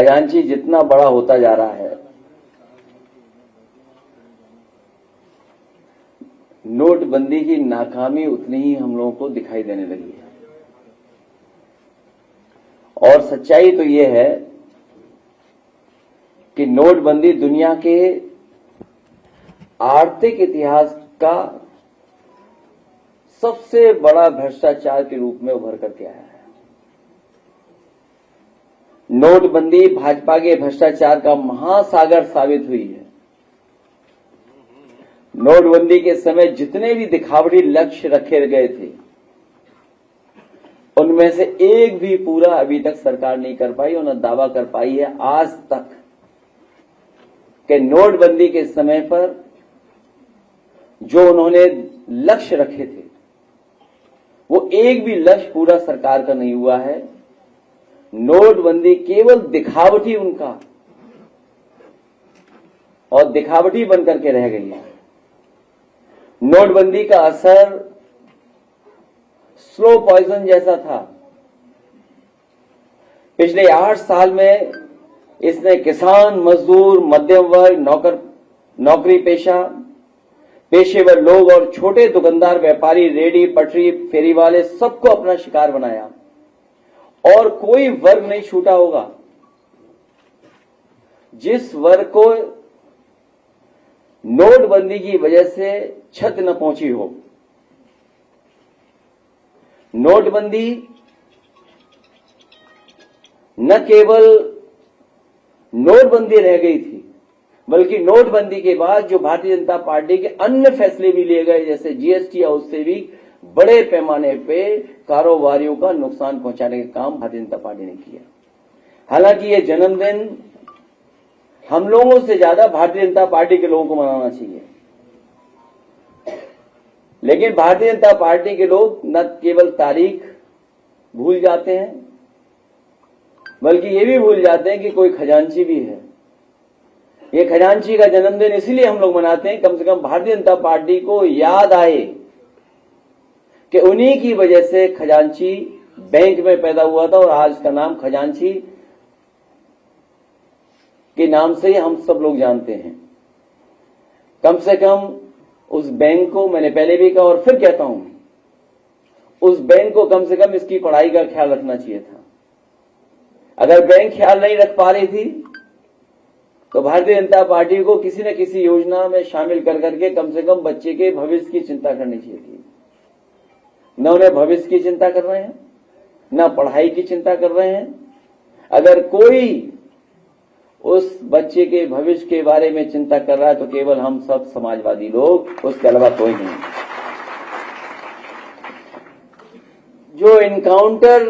खजांची जितना बड़ा होता जा रहा है, नोटबंदी की नाकामी उतनी ही हम लोगों को दिखाई देने लगी है। और सच्चाई तो ये है कि नोटबंदी दुनिया के आर्थिक इतिहास का सबसे बड़ा भ्रष्टाचार के रूप में उभर करके आया है। नोटबंदी भाजपा के भ्रष्टाचार का महासागर साबित हुई है। नोटबंदी के समय जितने भी दिखावटी लक्ष्य रखे गए थे, उनमें से एक भी पूरा अभी तक सरकार नहीं कर पाई और न दावा कर पाई है आज तक कि नोटबंदी के समय पर जो उन्होंने लक्ष्य रखे थे, वो एक भी लक्ष्य पूरा सरकार का नहीं हुआ है। नोटबंदी केवल दिखावटी उनका और दिखावटी बनकर के रह गई है। नोटबंदी का असर स्लो पॉइजन जैसा था। पिछले 8 साल में इसने किसान, मजदूर, मध्यम वर्ग, नौकरी पेशेवर लोग और छोटे दुकानदार, व्यापारी, रेडी पटरी, फेरी वाले सबको अपना शिकार बनाया और कोई वर्ग नहीं छूटा होगा जिस वर्ग को नोटबंदी की वजह से छत न पहुंची हो। नोटबंदी न केवल नोटबंदी रह गई थी, बल्कि नोटबंदी के बाद जो भारतीय जनता पार्टी के अन्य फैसले भी लिए गए, जैसे जीएसटी, और उससे भी बड़े पैमाने पे कारोबारियों का नुकसान पहुंचाने का काम भारतीय जनता पार्टी ने किया। हालांकि ये जन्मदिन हम लोगों से ज्यादा भारतीय जनता पार्टी के लोगों को मनाना चाहिए, लेकिन भारतीय जनता पार्टी के लोग न केवल तारीख भूल जाते हैं, बल्कि ये भी भूल जाते हैं कि कोई खजांची भी है। ये खजांची का जन्मदिन इसलिए हम लोग मनाते हैं, कम से कम भारतीय जनता पार्टी को याद आए कि उन्हीं की वजह से खजांची बैंक में पैदा हुआ था और आज का नाम खजांची के नाम से ही हम सब लोग जानते हैं। कम से कम उस बैंक को, मैंने पहले भी कहा और फिर कहता हूं, उस बैंक को कम से कम इसकी पढ़ाई का ख्याल रखना चाहिए था। अगर बैंक ख्याल नहीं रख पा रही थी तो भारतीय जनता पार्टी को किसी न किसी योजना में शामिल कर करके कम से कम बच्चे के भविष्य की चिंता करनी चाहिए थी। न उन्हें भविष्य की चिंता कर रहे हैं, न पढ़ाई की चिंता कर रहे हैं। अगर कोई उस बच्चे के भविष्य के बारे में चिंता कर रहा है तो केवल हम सब समाजवादी लोग, उसके अलावा कोई नहीं। जो इनकाउंटर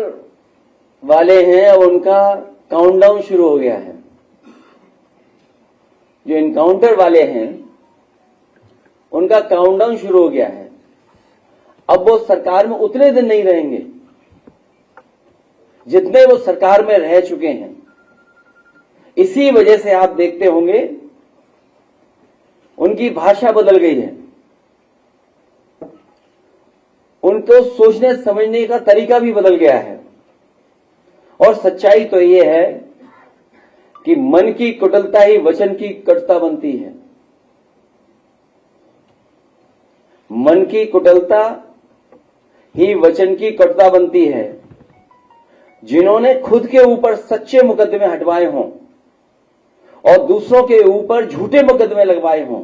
वाले हैं उनका काउंटडाउन शुरू हो गया है। जो इनकाउंटर वाले हैं उनका काउंटडाउन शुरू हो गया है। अब वो सरकार में उतने दिन नहीं रहेंगे जितने वो सरकार में रह चुके हैं। इसी वजह से आप देखते होंगे उनकी भाषा बदल गई है, उनको सोचने समझने का तरीका भी बदल गया है। और सच्चाई तो ये है कि मन की कुटिलता ही वचन की कटुता बनती है। मन की कुटिलता ही वचन की कटुता बनती है। जिन्होंने खुद के ऊपर सच्चे मुकदमे हटवाए हों और दूसरों के ऊपर झूठे मुकदमे लगवाए हों,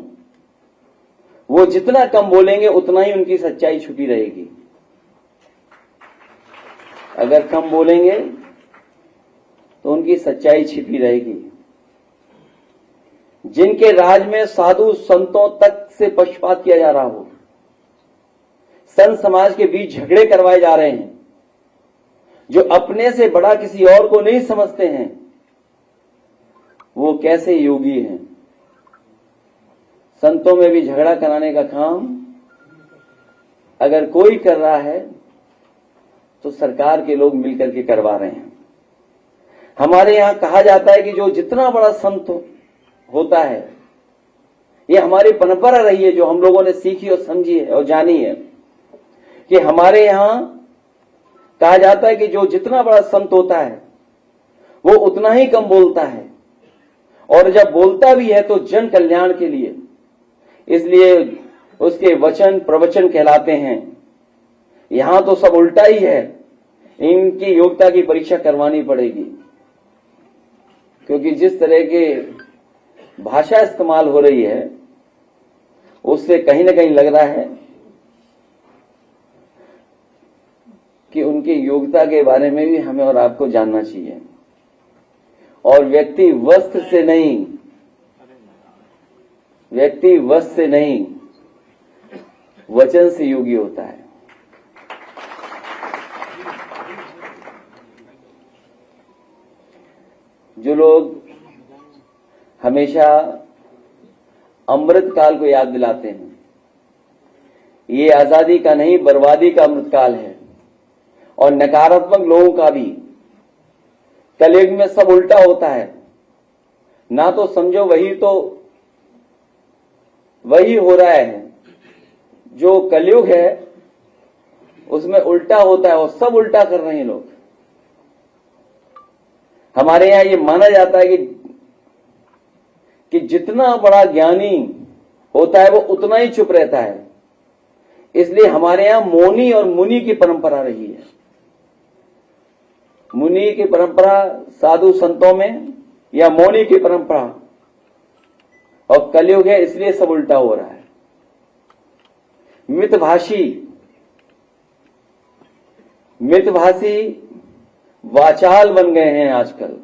वो जितना कम बोलेंगे उतना ही उनकी सच्चाई छुपी रहेगी। अगर कम बोलेंगे तो उनकी सच्चाई छिपी रहेगी। जिनके राज में साधु संतों तक से पक्षपात किया जा रहा हो, संत समाज के बीच झगड़े करवाए जा रहे हैं, जो अपने से बड़ा किसी और को नहीं समझते हैं, वो कैसे योगी हैं। संतों में भी झगड़ा कराने का काम अगर कोई कर रहा है तो सरकार के लोग मिलकर के करवा रहे हैं। हमारे यहां कहा जाता है कि जो जितना बड़ा संत होता है, ये हमारी परंपरा रही है जो हम लोगों ने सीखी और समझी है और जानी है, कि हमारे यहां कहा जाता है कि जो जितना बड़ा संत होता है वो उतना ही कम बोलता है, और जब बोलता भी है तो जन कल्याण के लिए। इसलिए उसके वचन प्रवचन कहलाते हैं। यहां तो सब उल्टा ही है। इनकी योग्यता की परीक्षा करवानी पड़ेगी, क्योंकि जिस तरह के भाषा इस्तेमाल हो रही है उससे कहीं ना कहीं लग रहा है कि उनकी योग्यता के बारे में भी हमें और आपको जानना चाहिए। और व्यक्ति वस्त्र से नहीं, व्यक्ति वस्त्र से नहीं, वचन से योगी होता है। जो लोग हमेशा अमृत काल को याद दिलाते हैं, ये आजादी का नहीं बर्बादी का अमृत काल है। और नकारात्मक लोगों का भी कलयुग में सब उल्टा होता है। ना तो समझो वही हो रहा है, जो कलयुग है उसमें उल्टा होता है और सब उल्टा कर रहे हैं लोग। हमारे यहां ये माना जाता है कि जितना बड़ा ज्ञानी होता है वो उतना ही चुप रहता है। इसलिए हमारे यहां मौनी और मुनि की परंपरा रही है। मुनि की परंपरा साधु संतों में, या मौनी की परंपरा, और कलयुग है इसलिए सब उल्टा हो रहा है। मितभाषी वाचाल बन गए हैं आजकल।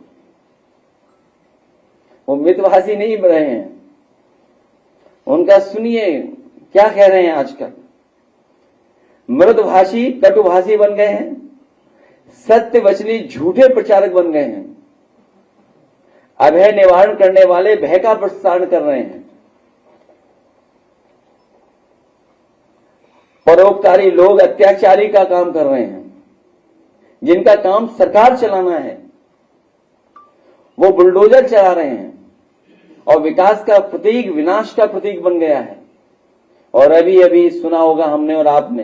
वो मितभाषी नहीं बन रहे हैं। उनका सुनिए क्या कह रहे हैं आजकल। मृदभाषी कटुभाषी बन गए हैं। सत्य वचनी झूठे प्रचारक बन गए हैं। अभय निवारण करने वाले भय का प्रसारण कर रहे हैं। परोपकारी लोग अत्याचारी का काम कर रहे हैं। जिनका काम सरकार चलाना है वो बुलडोजर चला रहे हैं और विकास का प्रतीक विनाश का प्रतीक बन गया है। और अभी अभी सुना होगा हमने और आपने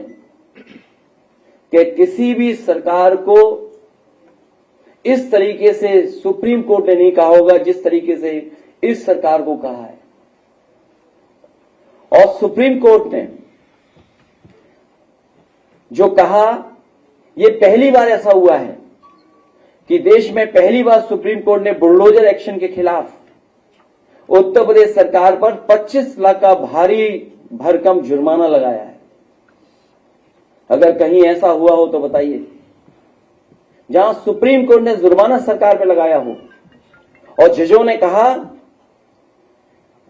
कि किसी भी सरकार को इस तरीके से सुप्रीम कोर्ट ने नहीं कहा होगा जिस तरीके से इस सरकार को कहा है। और सुप्रीम कोर्ट ने जो कहा, ये पहली बार ऐसा हुआ है कि देश में पहली बार सुप्रीम कोर्ट ने बुलडोजर एक्शन के खिलाफ उत्तर प्रदेश सरकार पर 25 लाख का भारी भरकम जुर्माना लगाया है। अगर कहीं ऐसा हुआ हो तो बताइए, जहां सुप्रीम कोर्ट ने जुर्माना सरकार पर लगाया हो और जजों ने कहा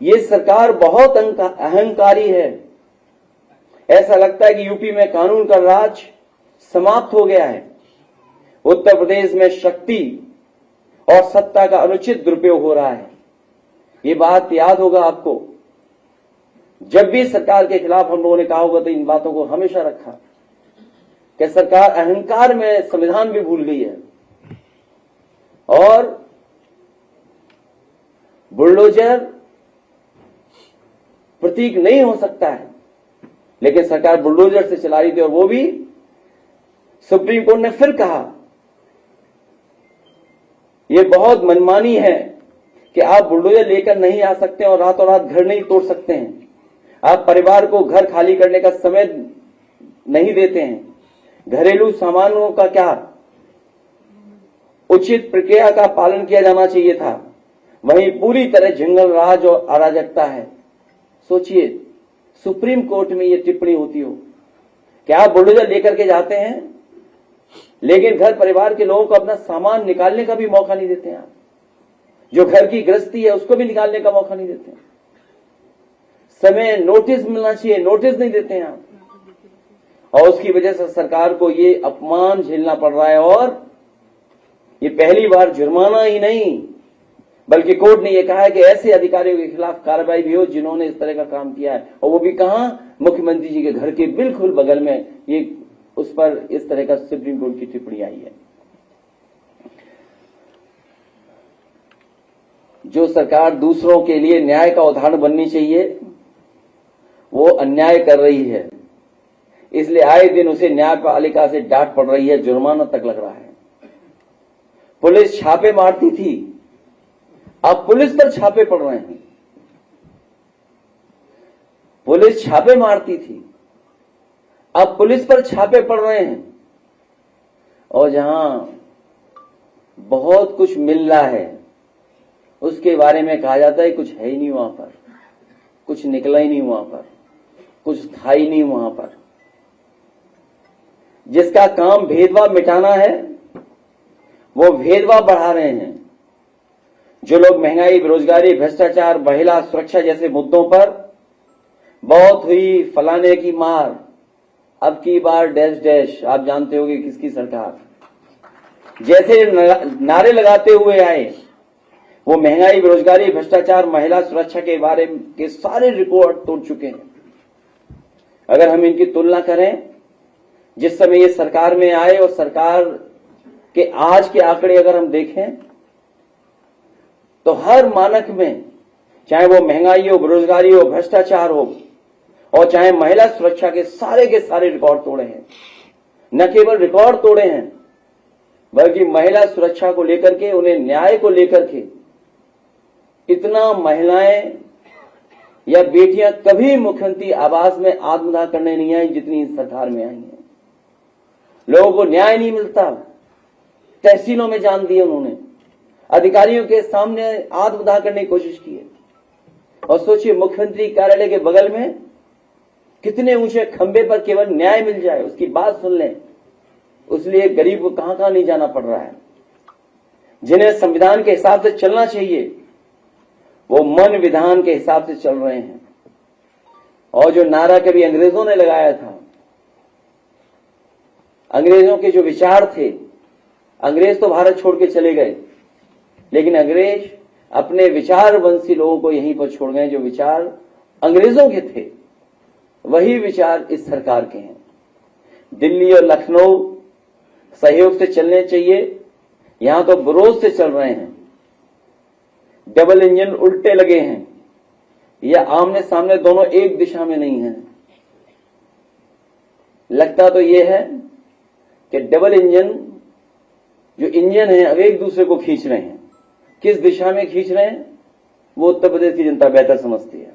यह सरकार बहुत अहंकारी है, ऐसा लगता है कि यूपी में कानून का राज समाप्त हो गया है, उत्तर प्रदेश में शक्ति और सत्ता का अनुचित दुरुपयोग हो रहा है। ये बात याद होगा आपको। जब भी सरकार के खिलाफ हम लोगों ने कहा होगा तो इन बातों को हमेशा रखा कि सरकार अहंकार में संविधान भी भूल गई है। और बुलडोजर प्रतीक नहीं हो सकता है, लेकिन सरकार बुलडोजर से चला रही थी। और वो भी सुप्रीम कोर्ट ने फिर कहा यह बहुत मनमानी है कि आप बुलडोजर लेकर नहीं आ सकते और रातों रात घर नहीं तोड़ सकते हैं। आप परिवार को घर खाली करने का समय नहीं देते हैं। घरेलू सामानों का क्या उचित प्रक्रिया का पालन किया जाना चाहिए था, वहीं पूरी तरह जंगल राज और अराजकता है। सोचिए सुप्रीम कोर्ट में यह टिप्पणी होती हो कि आप बुलडोजर लेकर के जाते हैं लेकिन घर परिवार के लोगों को अपना सामान निकालने का भी मौका नहीं देते हैं। आप जो घर की गृहस्थी है उसको भी निकालने का मौका नहीं देते हैं। समय नोटिस मिलना चाहिए, नोटिस नहीं देते हैं आप। और उसकी वजह से सरकार को ये अपमान झेलना पड़ रहा है। और ये पहली बार जुर्माना ही नहीं बल्कि कोर्ट ने यह कहा है कि ऐसे अधिकारियों के खिलाफ कार्रवाई भी हो जिन्होंने इस तरह का काम किया है। और वो भी कहां, मुख्यमंत्री जी के घर के बिल्कुल बगल में ये उस पर इस तरह का सुप्रीम कोर्ट की टिप्पणी आई है। जो सरकार दूसरों के लिए न्याय का उदाहरण बननी चाहिए वो अन्याय कर रही है। इसलिए आए दिन उसे न्यायपालिका से डांट पड़ रही है, जुर्माना तक लग रहा है। पुलिस छापे मारती थी, अब पुलिस पर छापे पड़ रहे हैं। पुलिस छापे मारती थी, अब पुलिस पर छापे पड़ रहे हैं। और जहां बहुत कुछ मिल रहा है उसके बारे में कहा जाता है कुछ है ही नहीं वहां पर, कुछ निकला ही नहीं वहां पर, कुछ था ही नहीं वहां पर। जिसका काम भेदभाव मिटाना है वो भेदभाव बढ़ा रहे हैं। जो लोग महंगाई, बेरोजगारी, भ्रष्टाचार, महिला सुरक्षा जैसे मुद्दों पर बहुत हुई फलाने की मार, अब की बार डैश डैश, आप जानते होंगे किसकी सरकार, जैसे नारे लगाते हुए आए, वो महंगाई, बेरोजगारी, भ्रष्टाचार, महिला सुरक्षा के बारे के सारे रिकॉर्ड तोड़ चुके हैं। अगर हम इनकी तुलना करें जिस समय ये सरकार में आए और सरकार के आज के आंकड़े अगर हम देखें तो हर मानक में, चाहे वो महंगाई हो, बेरोजगारी हो, भ्रष्टाचार हो और चाहे महिला सुरक्षा के सारे रिकॉर्ड तोड़े हैं। न केवल रिकॉर्ड तोड़े हैं बल्कि महिला सुरक्षा को लेकर के, उन्हें न्याय को लेकर के इतना महिलाएं या बेटियां कभी मुख्यमंत्री आवास में आत्मदाह करने नहीं आई जितनी इस सरकार में आई हैं। लोगों को न्याय नहीं मिलता, तहसीलों में जान दिए उन्होंने, अधिकारियों के सामने आत्मदाह करने की कोशिश की है। और सोचिए मुख्यमंत्री कार्यालय के बगल में कितने ऊंचे खंबे पर केवल न्याय मिल जाए, उसकी बात सुन लें, उसलिए गरीब को कहां कहां नहीं जाना पड़ रहा है। जिन्हें संविधान के हिसाब से चलना चाहिए वो मन विधान के हिसाब से चल रहे हैं। और जो नारा कभी अंग्रेजों ने लगाया था, अंग्रेजों के जो विचार थे, अंग्रेज तो भारत छोड़ के चले गए लेकिन अंग्रेज अपने विचारवंशी लोगों को यहीं पर छोड़ गए। जो विचार अंग्रेजों के थे वही विचार इस सरकार के हैं। दिल्ली और लखनऊ सहयोग से चलने चाहिए, यहां तो विरोध से चल रहे हैं। डबल इंजन उल्टे लगे हैं, या आमने सामने दोनों एक दिशा में नहीं है। लगता तो यह है कि डबल इंजन जो इंजन है अब एक दूसरे को खींच रहे हैं। किस दिशा में खींच रहे हैं वो उत्तर प्रदेश की जनता बेहतर समझती है।